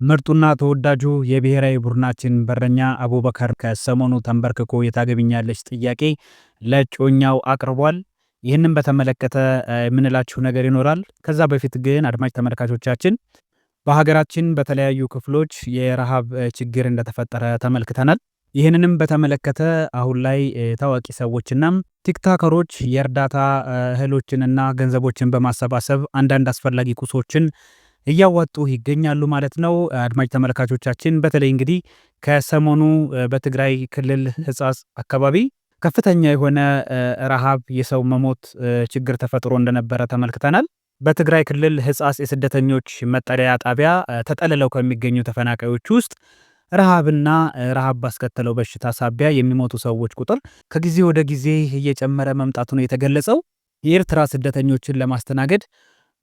ምርጡና ተወዳጁ የብሔራዊ ቡድናችን በረኛ አቡበከር ከሰሞኑ ተንበርክኮ የታገቢኛለች ጥያቄ ለእጮኛው አቅርቧል። ይህንን በተመለከተ የምንላችሁ ነገር ይኖራል። ከዛ በፊት ግን አድማጭ ተመልካቾቻችን በሀገራችን በተለያዩ ክፍሎች የረሃብ ችግር እንደተፈጠረ ተመልክተናል። ይህንንም በተመለከተ አሁን ላይ ታዋቂ ሰዎችና ቲክቶከሮች የእርዳታ እህሎችንና ገንዘቦችን በማሰባሰብ አንዳንድ አስፈላጊ ቁሶችን እያዋጡ ይገኛሉ ማለት ነው። አድማጭ ተመልካቾቻችን በተለይ እንግዲህ ከሰሞኑ በትግራይ ክልል ህጻጽ አካባቢ ከፍተኛ የሆነ ረሃብ የሰው መሞት ችግር ተፈጥሮ እንደነበረ ተመልክተናል። በትግራይ ክልል ህጻጽ የስደተኞች መጠለያ ጣቢያ ተጠልለው ከሚገኙ ተፈናቃዮች ውስጥ ረሃብና ረሃብ ባስከተለው በሽታ ሳቢያ የሚሞቱ ሰዎች ቁጥር ከጊዜ ወደ ጊዜ እየጨመረ መምጣቱ ነው የተገለጸው። የኤርትራ ስደተኞችን ለማስተናገድ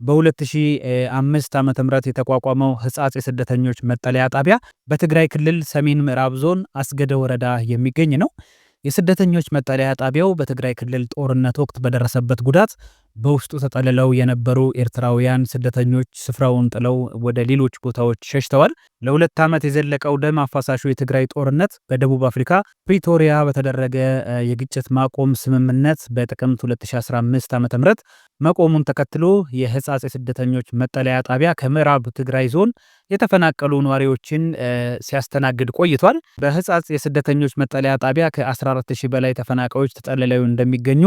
በ2005 ዓ.ም የተቋቋመው ህጻጽ የስደተኞች መጠለያ ጣቢያ በትግራይ ክልል ሰሜን ምዕራብ ዞን አስገደ ወረዳ የሚገኝ ነው። የስደተኞች መጠለያ ጣቢያው በትግራይ ክልል ጦርነት ወቅት በደረሰበት ጉዳት በውስጡ ተጠልለው የነበሩ ኤርትራውያን ስደተኞች ስፍራውን ጥለው ወደ ሌሎች ቦታዎች ሸሽተዋል። ለ2 ዓመት የዘለቀው ደም አፋሳሹ የትግራይ ጦርነት በደቡብ አፍሪካ ፕሪቶሪያ በተደረገ የግጭት ማቆም ስምምነት በጥቅምት 2015 ዓ.ም መቆሙን ተከትሎ የህጻጽ የስደተኞች መጠለያ ጣቢያ ከምዕራብ ትግራይ ዞን የተፈናቀሉ ነዋሪዎችን ሲያስተናግድ ቆይቷል። በህጻጽ የስደተኞች መጠለያ ጣቢያ ከ14000 በላይ ተፈናቃዮች ተጠልለው እንደሚገኙ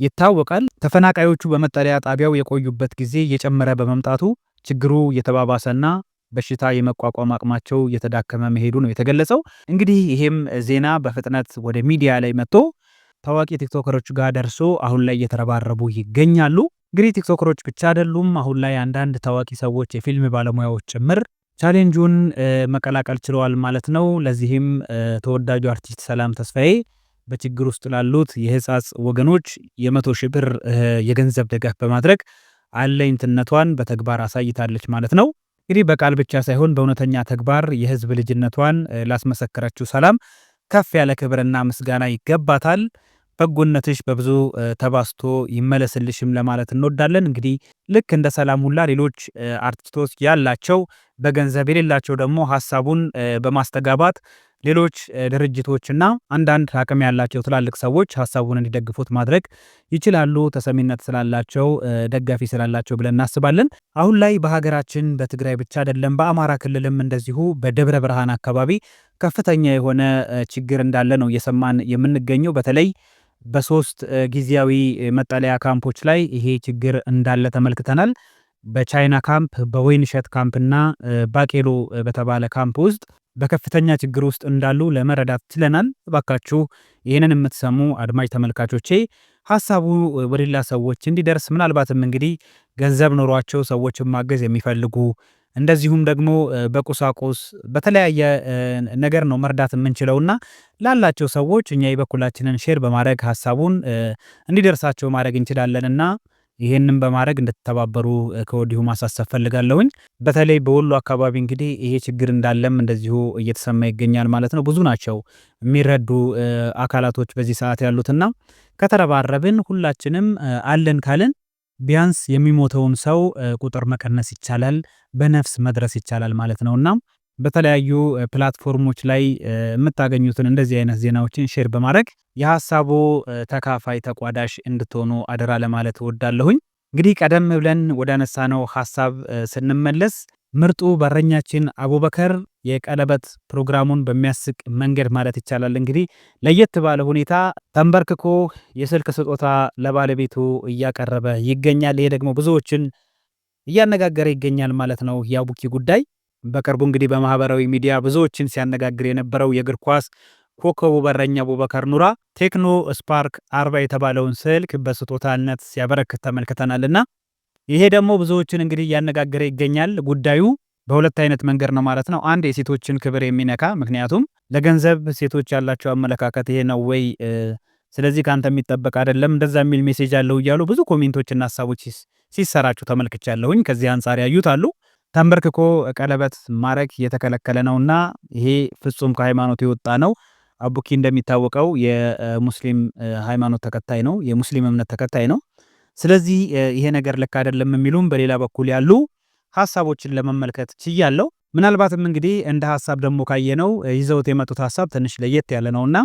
ይታወቃል። ተፈናቃዮቹ በመጠለያ ጣቢያው የቆዩበት ጊዜ እየጨመረ በመምጣቱ ችግሩ የተባባሰና በሽታ የመቋቋም አቅማቸው የተዳከመ መሄዱ ነው የተገለጸው። እንግዲህ ይሄም ዜና በፍጥነት ወደ ሚዲያ ላይ መጥቶ ታዋቂ ቲክቶከሮች ጋር ደርሶ አሁን ላይ እየተረባረቡ ይገኛሉ። እንግዲህ ቲክቶከሮች ብቻ አይደሉም። አሁን ላይ አንዳንድ ታዋቂ ሰዎች፣ የፊልም ባለሙያዎች ጭምር ቻሌንጁን መቀላቀል ችለዋል ማለት ነው። ለዚህም ተወዳጁ አርቲስት ሰላም ተስፋዬ በችግር ውስጥ ላሉት የህጻጽ ወገኖች የ100,000 ብር የገንዘብ ድጋፍ በማድረግ አለኝትነቷን በተግባር አሳይታለች ማለት ነው። እንግዲህ በቃል ብቻ ሳይሆን በእውነተኛ ተግባር የህዝብ ልጅነቷን ላስመሰከረችው ሰላም ከፍ ያለ ክብርና ምስጋና ይገባታል። በጎነትሽ በብዙ ተባስቶ ይመለስልሽም ለማለት እንወዳለን። እንግዲህ ልክ እንደ ሰላም ሁላ ሌሎች አርቲስቶች ያላቸው በገንዘብ የሌላቸው ደግሞ ሀሳቡን በማስተጋባት ሌሎች ድርጅቶችና አንዳንድ አቅም ያላቸው ትላልቅ ሰዎች ሀሳቡን እንዲደግፉት ማድረግ ይችላሉ። ተሰሚነት ስላላቸው፣ ደጋፊ ስላላቸው ብለን እናስባለን። አሁን ላይ በሀገራችን በትግራይ ብቻ አይደለም፣ በአማራ ክልልም እንደዚሁ በደብረ ብርሃን አካባቢ ከፍተኛ የሆነ ችግር እንዳለ ነው እየሰማን የምንገኘው። በተለይ በ3 ጊዜያዊ መጠለያ ካምፖች ላይ ይሄ ችግር እንዳለ ተመልክተናል። በቻይና ካምፕ፣ በወይንሸት ካምፕና ባቄሎ በተባለ ካምፕ ውስጥ በከፍተኛ ችግር ውስጥ እንዳሉ ለመረዳት ችለናል። እባካችሁ ይህንን የምትሰሙ አድማጭ ተመልካቾቼ ሀሳቡ ወደ ሌላ ሰዎች እንዲደርስ ምናልባትም እንግዲህ ገንዘብ ኖሯቸው ሰዎችን ማገዝ የሚፈልጉ እንደዚሁም ደግሞ በቁሳቁስ በተለያየ ነገር ነው መርዳት የምንችለውና ላላቸው ሰዎች እኛ የበኩላችንን ሼር በማድረግ ሀሳቡን እንዲደርሳቸው ማድረግ እንችላለንና ይሄንን በማድረግ እንድትተባበሩ ከወዲሁ ማሳሰብ ፈልጋለሁኝ። በተለይ በወሎ አካባቢ እንግዲህ ይሄ ችግር እንዳለም እንደዚሁ እየተሰማ ይገኛል ማለት ነው። ብዙ ናቸው የሚረዱ አካላቶች በዚህ ሰዓት ያሉትና ከተረባረብን ሁላችንም አለን ካልን ቢያንስ የሚሞተውን ሰው ቁጥር መቀነስ ይቻላል፣ በነፍስ መድረስ ይቻላል ማለት ነውና በተለያዩ ፕላትፎርሞች ላይ የምታገኙትን እንደዚህ አይነት ዜናዎችን ሼር በማድረግ የሐሳቡ ተካፋይ ተቋዳሽ እንድትሆኑ አደራ ለማለት እወዳለሁኝ። እንግዲህ ቀደም ብለን ወደ አነሳነው ሐሳብ ስንመለስ ምርጡ በረኛችን አቡበከር የቀለበት ፕሮግራሙን በሚያስቅ መንገድ ማለት ይቻላል እንግዲህ ለየት ባለ ሁኔታ ተንበርክኮ የስልክ ስጦታ ለባለቤቱ እያቀረበ ይገኛል። ይሄ ደግሞ ብዙዎችን እያነጋገረ ይገኛል ማለት ነው የአቡኪ ጉዳይ። በቅርቡ እንግዲህ በማህበራዊ ሚዲያ ብዙዎችን ሲያነጋግር የነበረው የእግር ኳስ ኮከቡ በረኛ አቡበከር ኑራ ቴክኖ ስፓርክ 40 የተባለውን ስልክ በስጦታነት ሲያበረክት ተመልክተናልና ይሄ ደግሞ ብዙዎችን እንግዲህ እያነጋገረ ይገኛል። ጉዳዩ በሁለት አይነት መንገድ ነው ማለት ነው። አንድ የሴቶችን ክብር የሚነካ ምክንያቱም ለገንዘብ ሴቶች ያላቸው አመለካከት ይሄ ነው ወይ ስለዚህ ካንተ የሚጠበቅ አይደለም እንደዛ የሚል ሜሴጅ አለው እያሉ ብዙ ኮሜንቶችና ሐሳቦች ሲሰራጩ ተመልክቻለሁኝ። ከዚህ አንፃር ያዩት አሉ። ተንበርክኮ ቀለበት ማድረግ የተከለከለ ነውና ይሄ ፍጹም ከሃይማኖት የወጣ ነው። አቡኪ እንደሚታወቀው የሙስሊም ሃይማኖት ተከታይ ነው፣ የሙስሊም እምነት ተከታይ ነው። ስለዚህ ይሄ ነገር ልክ አይደለም የሚሉም በሌላ በኩል ያሉ ሐሳቦችን ለመመልከት ችያለሁ። ምናልባትም እንግዲህ እንደ ሀሳብ ደግሞ ካየነው ይዘውት የመጡት ሀሳብ ትንሽ ለየት ያለ ነውና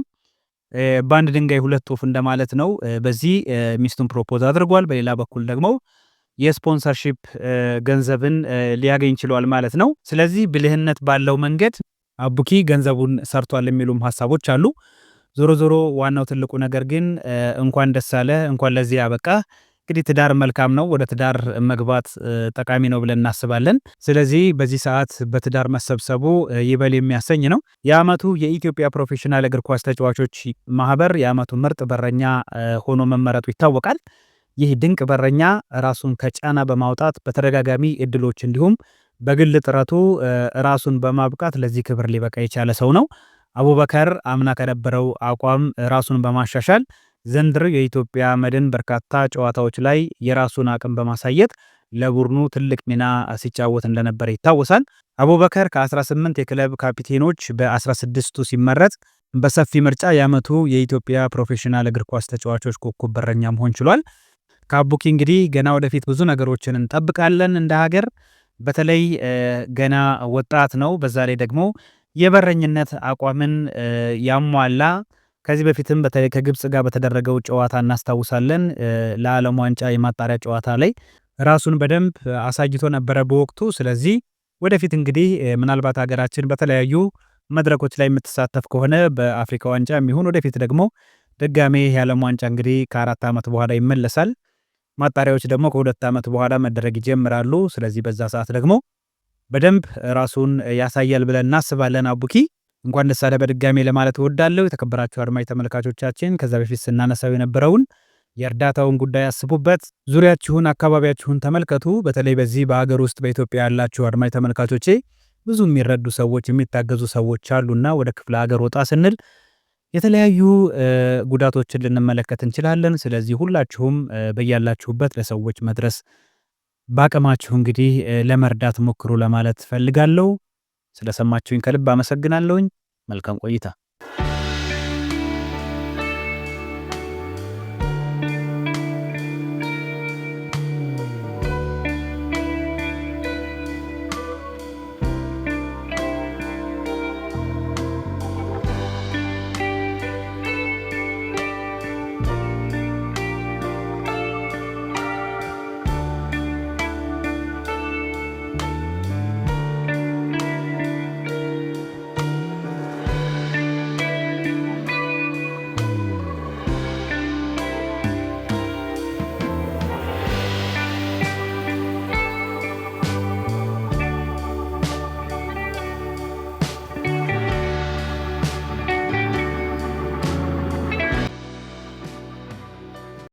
በአንድ ድንጋይ ሁለት ወፍ እንደማለት ነው። በዚህ ሚስቱን ፕሮፖዝ አድርጓል። በሌላ በኩል ደግሞ የስፖንሰርሺፕ ገንዘብን ሊያገኝ ችሏል ማለት ነው። ስለዚህ ብልህነት ባለው መንገድ አቡኪ ገንዘቡን ሰርቷል የሚሉም ሀሳቦች አሉ። ዞሮ ዞሮ ዋናው ትልቁ ነገር ግን እንኳን ደስ አለ፣ እንኳን ለዚህ ያበቃ። እንግዲህ ትዳር መልካም ነው። ወደ ትዳር መግባት ጠቃሚ ነው ብለን እናስባለን። ስለዚህ በዚህ ሰዓት በትዳር መሰብሰቡ ይበል የሚያሰኝ ነው። የዓመቱ የኢትዮጵያ ፕሮፌሽናል እግር ኳስ ተጫዋቾች ማህበር የዓመቱ ምርጥ በረኛ ሆኖ መመረጡ ይታወቃል። ይህ ድንቅ በረኛ ራሱን ከጫና በማውጣት በተደጋጋሚ እድሎች እንዲሁም በግል ጥረቱ ራሱን በማብቃት ለዚህ ክብር ሊበቃ የቻለ ሰው ነው። አቡበከር አምና ከነበረው አቋም ራሱን በማሻሻል ዘንድሮ የኢትዮጵያ መድን በርካታ ጨዋታዎች ላይ የራሱን አቅም በማሳየት ለቡድኑ ትልቅ ሚና ሲጫወት እንደነበረ ይታወሳል። አቡበከር ከ18 የክለብ ካፒቴኖች በ16ቱ ሲመረጥ በሰፊ ምርጫ የዓመቱ የኢትዮጵያ ፕሮፌሽናል እግር ኳስ ተጫዋቾች ኮከብ በረኛ መሆን ችሏል። ከአቡኪ እንግዲህ ገና ወደፊት ብዙ ነገሮችን እንጠብቃለን እንደ ሀገር። በተለይ ገና ወጣት ነው። በዛ ላይ ደግሞ የበረኝነት አቋምን ያሟላ ከዚህ በፊትም በተለይ ከግብጽ ጋር በተደረገው ጨዋታ እናስታውሳለን። ለዓለም ዋንጫ የማጣሪያ ጨዋታ ላይ ራሱን በደንብ አሳይቶ ነበረ በወቅቱ። ስለዚህ ወደፊት እንግዲህ ምናልባት ሀገራችን በተለያዩ መድረኮች ላይ የምትሳተፍ ከሆነ በአፍሪካ ዋንጫ የሚሆን ወደፊት ደግሞ ድጋሜ የዓለም ዋንጫ እንግዲህ ከ4 ዓመት በኋላ ይመለሳል። ማጣሪያዎች ደግሞ ከ2 ዓመት በኋላ መደረግ ይጀምራሉ። ስለዚህ በዛ ሰዓት ደግሞ በደንብ ራሱን ያሳያል ብለን እናስባለን። አቡኪ እንኳን ደስ አለ በድጋሜ ለማለት እወዳለሁ። የተከበራችሁ አድማጭ ተመልካቾቻችን ከዛ በፊት ስናነሳው የነበረውን የእርዳታውን ጉዳይ አስቡበት። ዙሪያችሁን አካባቢያችሁን ተመልከቱ። በተለይ በዚህ በሀገር ውስጥ በኢትዮጵያ ያላችሁ አድማጭ ተመልካቾቼ ብዙ የሚረዱ ሰዎች የሚታገዙ ሰዎች አሉና ወደ ክፍለ ሀገር ወጣ ስንል የተለያዩ ጉዳቶችን ልንመለከት እንችላለን። ስለዚህ ሁላችሁም በያላችሁበት ለሰዎች መድረስ በአቅማችሁ እንግዲህ ለመርዳት ሞክሩ ለማለት ፈልጋለሁ። ስለሰማችሁኝ ከልብ አመሰግናለሁኝ። መልካም ቆይታ